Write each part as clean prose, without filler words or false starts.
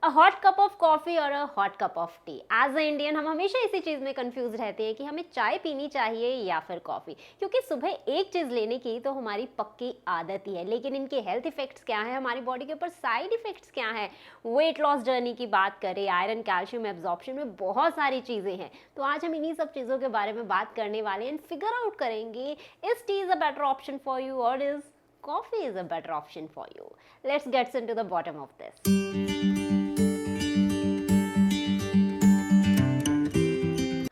A hot cup of coffee और a hot cup of tea. As a Indian हम हमेशा इसी चीज़ में कंफ्यूज रहते हैं कि हमें चाय पीनी चाहिए या फिर कॉफ़ी, क्योंकि सुबह एक चीज़ लेने की तो हमारी पक्की आदत ही है, लेकिन इनके हेल्थ इफेक्ट्स क्या हैं, हमारी बॉडी के ऊपर साइड इफेक्ट्स क्या हैं। वेट लॉस जर्नी की बात करें, आयरन कैल्शियम एब्जॉर्प्शन में बहुत सारी चीज़ें हैं। तो आज हम इन्हीं सब चीज़ों के बारे में बात करने वाले हैं एंड फिगर आउट करेंगे is T is a better option for you और is coffee is a better option for you. Let's get into the bottom of this.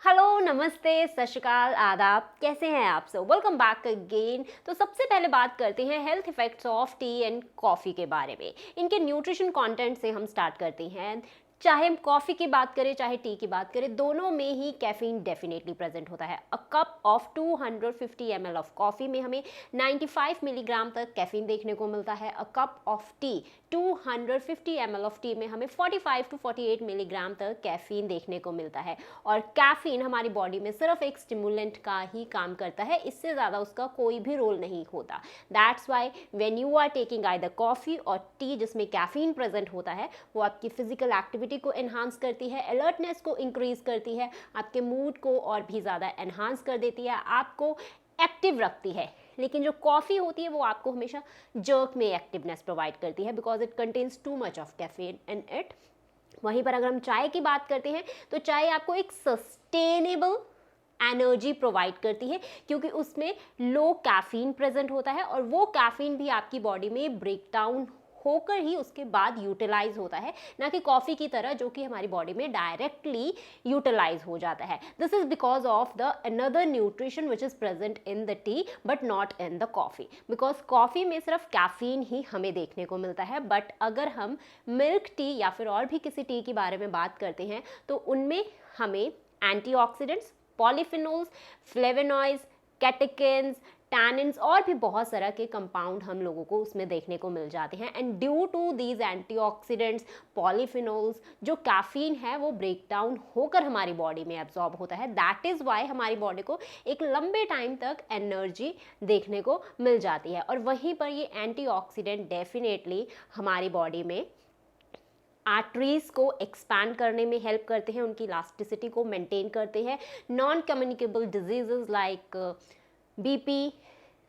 Hello, नमस्ते, सत श्री अकाल, आदाब, कैसे हैं आप सब? Welcome back again. तो सबसे पहले बात करते हैं health effects of T and coffee के बारे में। इनके न्यूट्रिशन कंटेंट से हम स्टार्ट करते हैं। चाहे हम कॉफ़ी की बात करें चाहे टी की बात करें, दोनों में ही कैफीन डेफिनेटली प्रेजेंट होता है। A cup of 250 ml of coffee में हमें 95 मिलीग्राम तक कैफीन देखने को मिलता है। A cup of T 250 ml of T में हमें 45 टू 48 मिलीग्राम तक कैफीन देखने को मिलता है। और कैफीन हमारी बॉडी में सिर्फ एक स्टिमुलेंट का ही काम करता है, इससे ज़्यादा उसका कोई भी रोल नहीं होता। That's why when you are taking either coffee और टी जिसमें कैफीन प्रेजेंट होता है, वो आपकी फिजिकल एक्टिविटी को एनहांस करती है, अलर्टनेस को इंक्रीज करती है, आपके मूड को और भी ज़्यादा एनहांस कर देती है, आपको एक्टिव रखती है। लेकिन जो कॉफ़ी होती है वो आपको हमेशा जर्क में एक्टिवनेस प्रोवाइड करती है, because it contains too much of caffeine in it. वहीं पर अगर हम चाय की बात करते हैं तो चाय आपको एक सस्टेनेबल एनर्जी प्रोवाइड करती है, क्योंकि उसमें लो कैफीन प्रेजेंट होता है और वो कैफीन भी आपकी बॉडी में ब्रेक डाउन होकर ही उसके बाद यूटिलाइज होता है, ना कि कॉफ़ी की तरह जो कि हमारी बॉडी में डायरेक्टली यूटिलाइज हो जाता है। This is because of the another nutrition which is present in the T but not in the coffee, because coffee में सिर्फ कैफीन ही हमें देखने को मिलता है। बट अगर हम मिल्क टी या फिर और भी किसी टी के बारे में बात करते हैं तो उनमें हमें एंटीऑक्सीडेंट्स, पॉलीफिनोल्स, फ्लेवोनॉइड्स, कैटेकिन्स, टैनिन्स और भी बहुत सारा के कंपाउंड हम लोगों को उसमें देखने को मिल जाते हैं। And due to these antioxidants, polyphenols, जो कैफीन है वो ब्रेक डाउन होकर हमारी बॉडी में एब्जॉर्ब होता है। दैट इज़ वाई हमारी बॉडी को एक लंबे टाइम तक एनर्जी देखने को मिल जाती है। और वहीं पर ये एंटीऑक्सीडेंट डेफिनेटली हमारी बॉडी में आर्टरीज को एक्सपैंड करने में हेल्प करते हैं, उनकी इलास्टिसिटी को मेंटेन करते हैं। Non communicable diseases like BP,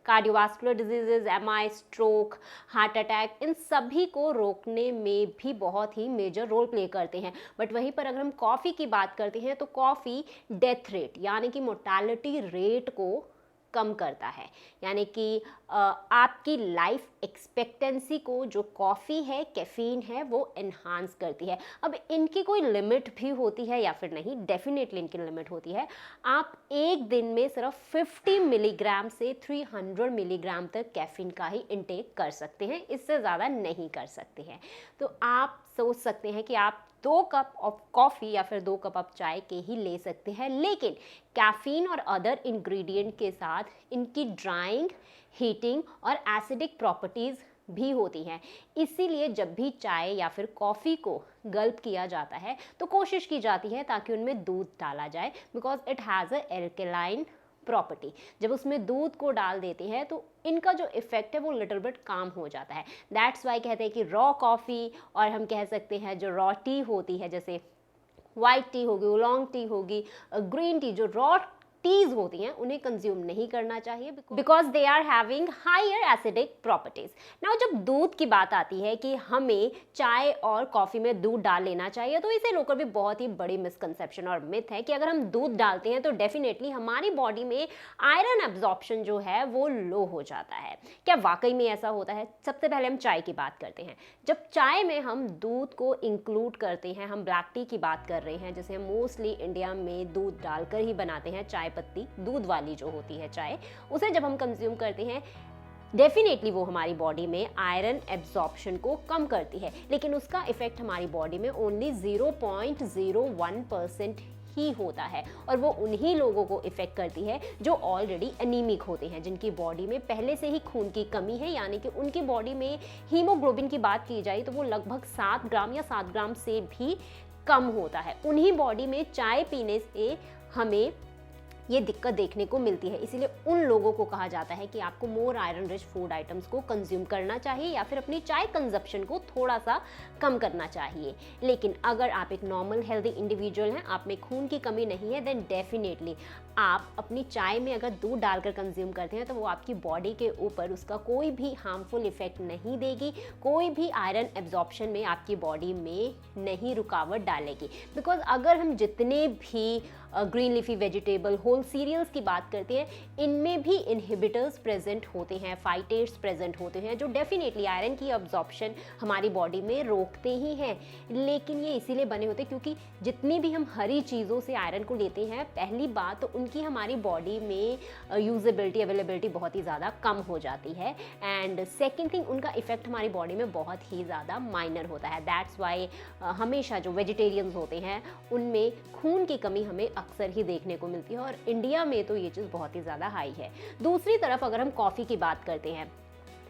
cardiovascular diseases, MI, stroke, heart attack, इन सभी को रोकने में भी बहुत ही मेजर रोल प्ले करते हैं। बट वहीं पर अगर हम कॉफ़ी की बात करते हैं तो कॉफ़ी डेथ रेट यानी कि मोर्टालिटी रेट को कम करता है, यानी कि आपकी लाइफ एक्सपेक्टेंसी को जो कॉफ़ी है, कैफीन है, वो एनहांस करती है। अब इनकी कोई लिमिट भी होती है या फिर नहीं? डेफिनेटली इनकी लिमिट होती है। आप एक दिन में सिर्फ 50 मिलीग्राम से 300 मिलीग्राम तक कैफीन का ही इंटेक कर सकते हैं, इससे ज़्यादा नहीं कर सकते हैं। तो आप सोच सकते हैं कि आप 2 कप ऑफ कॉफ़ी या फिर 2 कप ऑफ चाय के ही ले सकते हैं, लेकिन कैफीन और अदर इंग्रेडिएंट के साथ इनकी ड्राइंग, हीटिंग और एसिडिक प्रॉपर्टीज़ भी होती हैं। इसीलिए जब भी चाय या फिर कॉफ़ी को गल्प किया जाता है तो कोशिश की जाती है ताकि उनमें दूध डाला जाए, because it has a alkaline property. जब उसमें दूध को डाल देते हैं तो इनका जो इफेक्ट है वो लिटिल बिट काम हो जाता है। दैट्स वाई कहते हैं कि रॉ कॉफ़ी, और हम कह सकते हैं जो रॉ टी होती है, जैसे वाइट टी होगी, उलोंग टी होगी, ग्रीन टी, जो रॉ टीज होती हैं उन्हें कंज्यूम नहीं करना चाहिए, because they are having higher acidic properties. Now जब दूध की बात आती है कि हमें चाय और कॉफ़ी में दूध डाल लेना चाहिए, तो इसे लेकर भी बहुत ही बड़ी मिसकंसेप्शन और मिथ है कि अगर हम दूध डालते हैं तो डेफिनेटली हमारी बॉडी में आयरन एब्जॉर्प्शन जो है वो लो हो जाता है। क्या वाकई में ऐसा होता है? सबसे पहले हम चाय की बात करते हैं। जब चाय में हम दूध को इंक्लूड करते हैं, हम ब्लैक टी की बात कर रहे हैं, जैसे हम मोस्टली इंडिया में दूध डालकर ही बनाते हैं, चाय पत्ती दूध वाली जो होती है चाय, उसे जब हम कंज्यूम करते हैं डेफिनेटली वो हमारी बॉडी में आयरन एब्जॉर्प्शन को कम करती है, लेकिन उसका इफेक्ट हमारी बॉडी में ओनली 0.01% ही होता है। और वो उन्हीं लोगों को इफेक्ट करती है जो ऑलरेडी एनीमिक होते हैं, जिनकी बॉडी में पहले से ही खून की कमी है, यानी कि उनकी बॉडी में हीमोग्लोबिन की बात की जाए तो वो लगभग 7 ग्राम या 7 ग्राम से भी कम होता है। उन्हीं बॉडी में चाय पीने से हमें ये दिक्कत देखने को मिलती है। इसीलिए उन लोगों को कहा जाता है कि आपको मोर आयरन रिच फूड आइटम्स को कंज्यूम करना चाहिए या फिर अपनी चाय कंजप्शन को थोड़ा सा कम करना चाहिए। लेकिन अगर आप एक नॉर्मल हेल्दी इंडिविजुअल हैं, आप में खून की कमी नहीं है, देन डेफिनेटली आप अपनी चाय में अगर दूध डालकर कंज्यूम करते हैं तो वो आपकी बॉडी के ऊपर उसका कोई भी हार्मफुल इफेक्ट नहीं देगी, कोई भी आयरन एब्जॉर्प्शन में आपकी बॉडी में नहीं रुकावट डालेगी। बिकॉज अगर हम जितने भी green leafy vegetable, whole cereals की बात करते हैं, इनमें भी इनहिबिटर्स प्रेजेंट होते हैं, फाइटेट्स प्रेजेंट होते हैं, जो डेफिनेटली आयरन की एब्जॉर्प्शन हमारी बॉडी में रोकते ही हैं। लेकिन ये इसीलिए बने होते हैं क्योंकि जितनी भी हम हरी चीज़ों से आयरन को लेते हैं, पहली बात तो उनकी हमारी बॉडी में यूजेबिलिटी, अवेलेबिलिटी बहुत ही ज़्यादा कम हो जाती है, एंड सेकेंड थिंग उनका इफेक्ट हमारी बॉडी में बहुत ही ज़्यादा माइनर होता है। दैट्स वाई हमेशा जो वेजिटेरियंस होते हैं उनमें खून की कमी हमें अक्सर ही देखने को मिलती है, और इंडिया में तो ये चीज़ बहुत ही ज़्यादा हाई है। दूसरी तरफ अगर हम कॉफ़ी की बात करते हैं,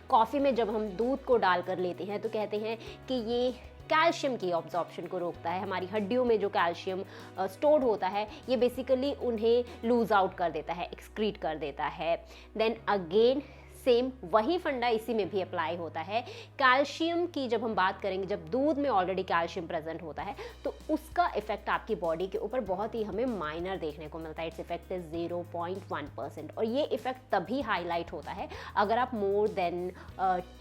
कॉफ़ी में जब हम दूध को डालकर लेते हैं तो कहते हैं कि ये कैल्शियम की ऑब्जॉर्प्शन को रोकता है, हमारी हड्डियों में जो कैल्शियम स्टोर होता है ये बेसिकली उन्हें लूज आउट कर देता है, एक्सक्रीट कर देता है। देन अगेन सेम वही फंडा इसी में भी अप्लाई होता है। कैल्शियम की जब हम बात करेंगे, जब दूध में ऑलरेडी कैल्शियम प्रेजेंट होता है तो उसका इफेक्ट आपकी बॉडी के ऊपर बहुत ही हमें माइनर देखने को मिलता है। इट्स इफेक्ट इज 0.1%, और ये इफेक्ट तभी हाईलाइट होता है अगर आप more than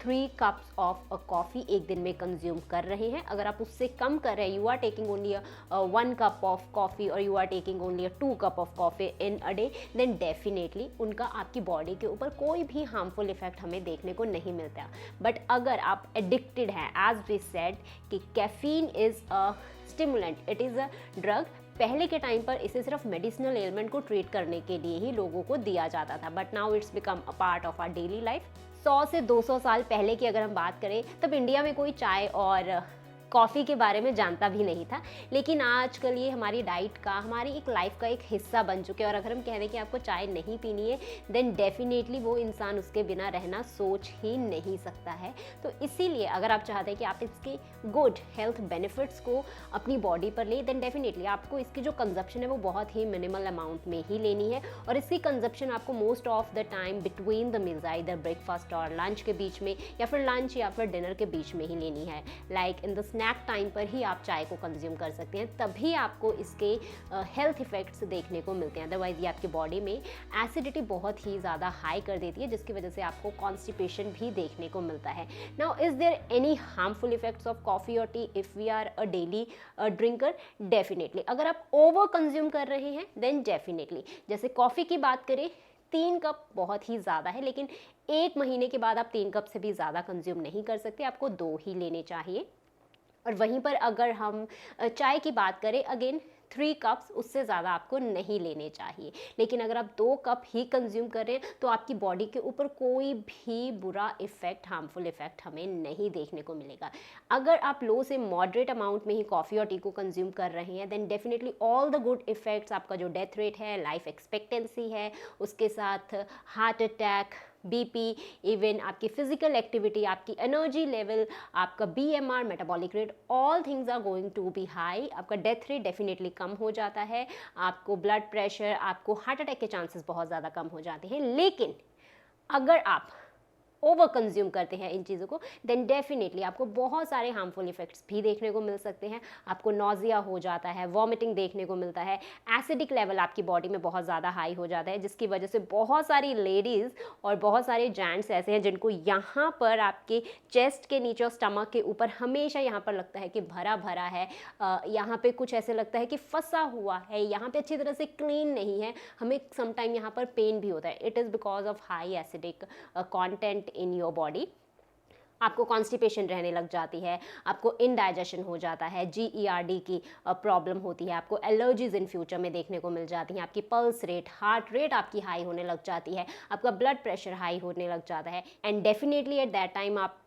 3 cups of coffee एक दिन में कंज्यूम कर रहे हैं। अगर आप उससे कम कर रहे हैं, you are taking only 1 cup of coffee और you are taking only 2 cup of coffee in a day, then definitely उनका आपकी बॉडी के ऊपर कोई भी हार्मफुल इफेक्ट हमें देखने को नहीं मिलता। बट अगर आप एडिक्टेड हैं, एज वी सेड कि caffeine is a stimulant, it is a drug. पहले के टाइम पर इसे सिर्फ मेडिसिनल एलिमेंट को ट्रीट करने के लिए ही लोगों को दिया जाता था, but now it's become a part of our daily life. 100 से 200 साल पहले की अगर हम बात करें तब इंडिया में कोई चाय और कॉफ़ी के बारे में जानता भी नहीं था, लेकिन आजकल ये हमारी डाइट का, हमारी एक लाइफ का एक हिस्सा बन चुके हैं। और अगर हम कह दें कि आपको चाय नहीं पीनी है, देन डेफिनेटली वो इंसान उसके बिना रहना सोच ही नहीं सकता है। तो इसीलिए अगर आप चाहते हैं कि आप इसके गुड हेल्थ बेनिफिट्स को अपनी बॉडी पर लें, देन डेफिनेटली आपको इसकी जो कंजप्शन है वो बहुत ही मिनिमल अमाउंट में ही लेनी है, और इसकी कंजप्शन आपको most of the time between the meals, इधर ब्रेकफास्ट और लंच के बीच में, या फिर लंच या फिर डिनर के बीच में ही लेनी है। Like in the snake time पर ही आप चाय को कंज्यूम कर सकते हैं, तभी आपको इसके हेल्थ इफेक्ट्स देखने को मिलते हैं। अदरवाइज ये आपकी बॉडी में एसिडिटी बहुत ही ज़्यादा हाई कर देती है, जिसकी वजह से आपको कॉन्स्टिपेशन भी देखने को मिलता है। Now is there any harmful effects of coffee और tea if we are a daily drinker? Definitely. अगर आप ओवर कंज्यूम कर रहे हैं देन डेफिनेटली, जैसे कॉफ़ी की बात करें 3 कप बहुत ही ज़्यादा है, लेकिन 1 महीने के बाद आप 3 कप से भी ज़्यादा कंज्यूम नहीं कर सकते, आपको 2 ही लेने चाहिए। और वहीं पर अगर हम चाय की बात करें, अगेन 3 कप्स, उससे ज़्यादा आपको नहीं लेने चाहिए। लेकिन अगर आप 2 कप ही कंज्यूम कर रहे हैं तो आपकी बॉडी के ऊपर कोई भी बुरा इफेक्ट, हार्मफुल इफेक्ट हमें नहीं देखने को मिलेगा। अगर आप लो से मॉडरेट अमाउंट में ही कॉफ़ी और टी को कंज्यूम कर रहे हैं, then definitely all the good effects, आपका जो डेथ रेट है, लाइफ एक्सपेक्टेंसी है, उसके साथ हार्ट अटैक, बीपी, इवन आपकी फिजिकल एक्टिविटी, आपकी एनर्जी लेवल, आपका BMR, metabolic rate, all things are going to be high. आपका डेथ रेट डेफिनेटली कम हो जाता है, आपको ब्लड प्रेशर, आपको हार्ट अटैक के चांसेस बहुत ज़्यादा कम हो जाते हैं। लेकिन अगर आप ओवर कंज्यूम करते हैं इन चीज़ों को, देन डेफिनेटली आपको बहुत सारे हार्मफुल इफेक्ट्स भी देखने को मिल सकते हैं। आपको नॉजिया हो जाता है, वॉमिटिंग देखने को मिलता है, एसिडिक लेवल आपकी बॉडी में बहुत ज़्यादा हाई हो जाता है, जिसकी वजह से बहुत सारी लेडीज़ और बहुत सारे जेंट्स ऐसे हैं जिनको यहाँ पर आपके चेस्ट के नीचे और स्टमक के ऊपर हमेशा यहाँ पर लगता है कि भरा भरा है, यहाँ पे कुछ ऐसे लगता है कि फंसा हुआ है, यहाँ पे अच्छी तरह से क्लीन नहीं है, हमें समटाइम यहाँ पर पेन भी होता है। It is because of high acidic content in your body. आपको कॉन्स्टिपेशन रहने लग जाती है, आपको इनडाइजेशन हो जाता है, GERD की प्रॉब्लम होती है, आपको एलर्जीज इन फ्यूचर में देखने को मिल जाती हैं, आपकी पल्स रेट, हार्ट रेट आपकी हाई होने लग जाती है, आपका ब्लड प्रेशर हाई होने लग जाता है, and definitely at that time आपको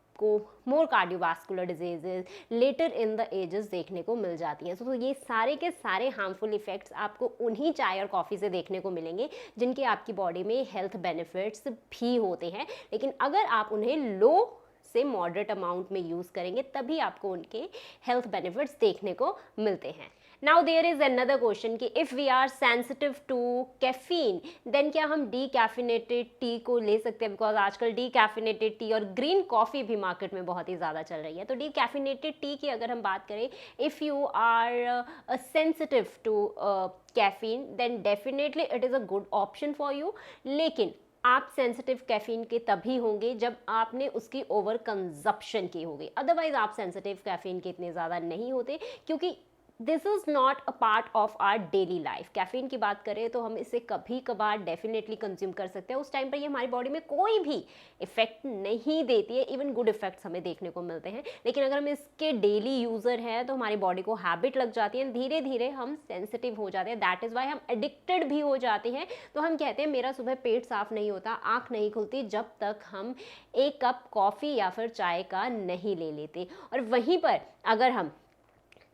more cardiovascular diseases later in the ages देखने को मिल जाती हैं। तो ये सारे के सारे हार्मफुल इफेक्ट्स आपको उन्हीं चाय और कॉफ़ी से देखने को मिलेंगे जिनके आपकी बॉडी में हेल्थ बेनिफिट्स भी होते हैं। लेकिन अगर आप उन्हें लो से मॉडरेट अमाउंट में यूज़ करेंगे तभी आपको उनके हेल्थ बेनिफिट्स देखने को मिलते हैं। Now there is another question कि if we are sensitive to caffeine then क्या हम डीकैफिनेटेड टी को ले सकते हैं, बिकॉज आजकल डीकैफिनेटेड टी और ग्रीन कॉफ़ी भी मार्केट में बहुत ही ज़्यादा चल रही है। तो डीकैफिनेटेड टी की अगर हम बात करें, if you are sensitive to caffeine then definitely it is a good option for you. लेकिन आप सेंसिटिव कैफीन के तभी होंगे जब आपने उसकी ओवर कंजप्शन की होगी, अदरवाइज आप सेंसिटिव कैफीन के इतने ज़्यादा नहीं होते, क्योंकि this is not a part of our daily life. Caffeine की बात करें तो हम इसे कभी कभार डेफिनेटली कंज्यूम कर सकते हैं, उस टाइम पर ये हमारी बॉडी में कोई भी इफेक्ट नहीं देती है, इवन गुड इफेक्ट्स हमें देखने को मिलते हैं। लेकिन अगर हम इसके डेली यूज़र हैं तो हमारी बॉडी को हैबिट लग जाती है, धीरे धीरे हम सेंसिटिव हो जाते हैं, दैट इज़ वाई हम एडिक्टेड भी हो जाते हैं। तो हम कहते हैं मेरा सुबह पेट साफ नहीं होता, आँख नहीं खुलती जब तक हम एक कप कॉफ़ी या फिर चाय का नहीं ले लेते। और वहीं पर अगर हम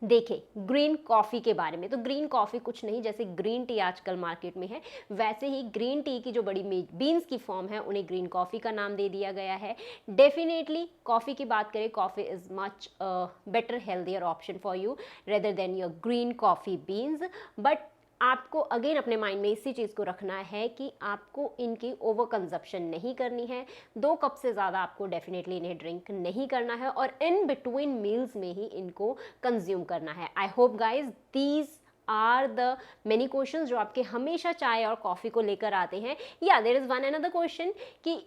देखें ग्रीन कॉफ़ी के बारे में, तो ग्रीन कॉफ़ी कुछ नहीं, जैसे ग्रीन टी आजकल मार्केट में है वैसे ही ग्रीन टी की जो बड़ी बीन्स की फॉर्म है उन्हें ग्रीन कॉफ़ी का नाम दे दिया गया है। डेफिनेटली कॉफ़ी की बात करें, coffee is much better healthier option for you rather than your green coffee beans. But आपको अगेन अपने माइंड में इसी चीज़ को रखना है कि आपको इनकी ओवर कंजप्शन नहीं करनी है। 2 कप से ज़्यादा आपको डेफिनेटली इन्हें ड्रिंक नहीं करना है और इन बिटवीन मील्स में ही इनको कंज्यूम करना है। I hope guys these are the many questions जो आपके हमेशा चाय और कॉफ़ी को लेकर आते हैं। या there is one another question कि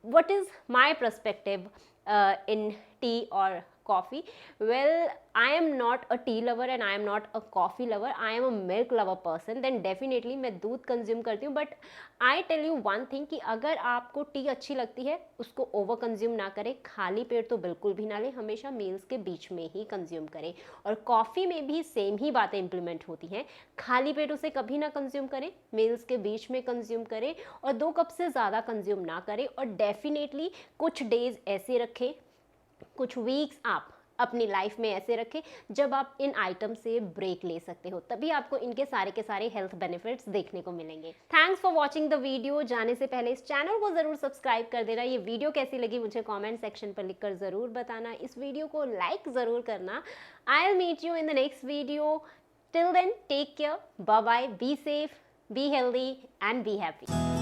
what is my perspective in tea or coffee? Well, I am not a tea lover and I am not a coffee lover. I am a milk lover person. Then definitely मैं दूध consume करती हूँ, but I tell you one thing कि अगर आपको T अच्छी लगती है उसको ओवर कंज्यूम ना करें, खाली पेट तो बिल्कुल भी ना लें, हमेशा मील्स के बीच में ही कंज्यूम करें। और कॉफ़ी में भी सेम ही बातें इंप्लीमेंट होती हैं, खाली पेट उसे कभी ना कंज्यूम करें, मील्स के बीच में कंज्यूम करें और 2 कप से ज़्यादा कंज्यूम ना करें। और डेफिनेटली कुछ डेज ऐसे रखें, कुछ वीक्स आप अपनी लाइफ में ऐसे रखें जब आप इन आइटम से ब्रेक ले सकते हो, तभी आपको इनके सारे के सारे हेल्थ बेनिफिट्स देखने को मिलेंगे। Thanks for watching the video. जाने से पहले इस चैनल को ज़रूर सब्सक्राइब कर देना। ये वीडियो कैसी लगी मुझे कमेंट सेक्शन पर लिखकर ज़रूर बताना। इस वीडियो को लाइक ज़रूर करना। I will meet you in the next video. Till then take care, bye bye, be safe, be healthy and be happy.